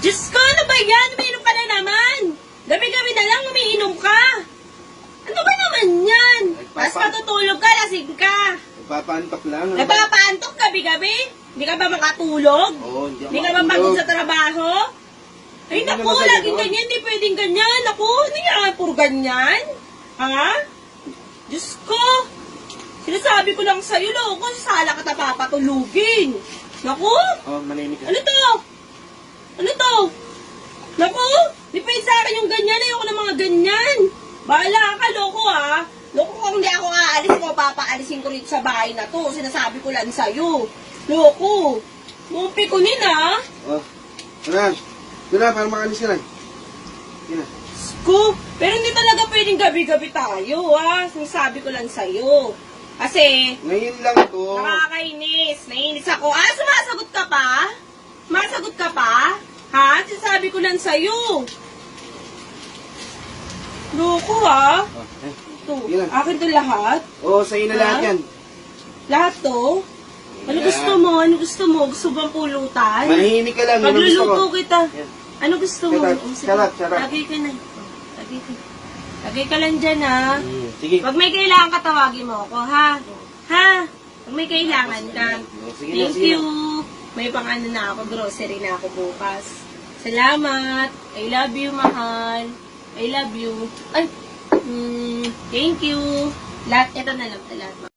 Diyos ko, ano ba yan? Umiinom ka na naman. Gabi-gabi na lang umiinom ka. Ano ba naman yan? Tapos matutulog ka, lasing ka. Nagpapantok lang. Nagpapaantok gabi-gabi? Hindi ka ba makatulog? Oo, Hindi ka ba pagod sa trabaho? Ay, Hindi naku, naman ganyan. laging ganyan, hindi pwedeng ganyan. Naku, hindi nga puro ganyan. Ha? Diyos ko. Sinasabi ko lang sa'yo, loko, sala ka na papatulugin. Naku, Oh, manimik ka. ano to? Ano to? Naku, di pwede sa akin yung ganyan, ayoko ng mga ganyan. Bahala ka, loko ha. Loko, kung hindi ako aalis, ko papaalisin ko rito sa bahay na to. Sinasabi ko lang sa'yo. Loko, mumpi ko ha. Oh, ano? Doon na, para makalis ka lang. Yun na. Ko, pero hindi talaga pwedeng gabi-gabi tayo, ha? Sinasabi ko lang sa'yo. Kasi, Ngayon lang to. nakakainis. Naiinis ako. Ah, sumasagot ka pa? Sumasagot ka pa? Ha? Sinasabi ko lang sa'yo. Loko, ha? Oh, Ito, Yun. akin to lahat? oh, sa'yo na Ha? lahat yan. Lahat to? Ano Yeah. gusto mo? Ano gusto mo? Gusto bang pulutan? Manahimik ka lang. Yun ang gusto ko. Pagluluto kita. Yan. Ano gusto mo? Sarap, Oh, sige. sarap, sarap. Lagay ka na. Lagay ka. Lagay ka lang dyan, ha? Sige. Pag may kailangan ka, tawagin mo ako, ha? Ha? Pag may kailangan ka. Sige na, Thank sige you. May pang-ano na ako, grocery na ako bukas. Salamat. I love you, mahal. I love you. Ay, thank you. Lahat, ito na lang, lahat.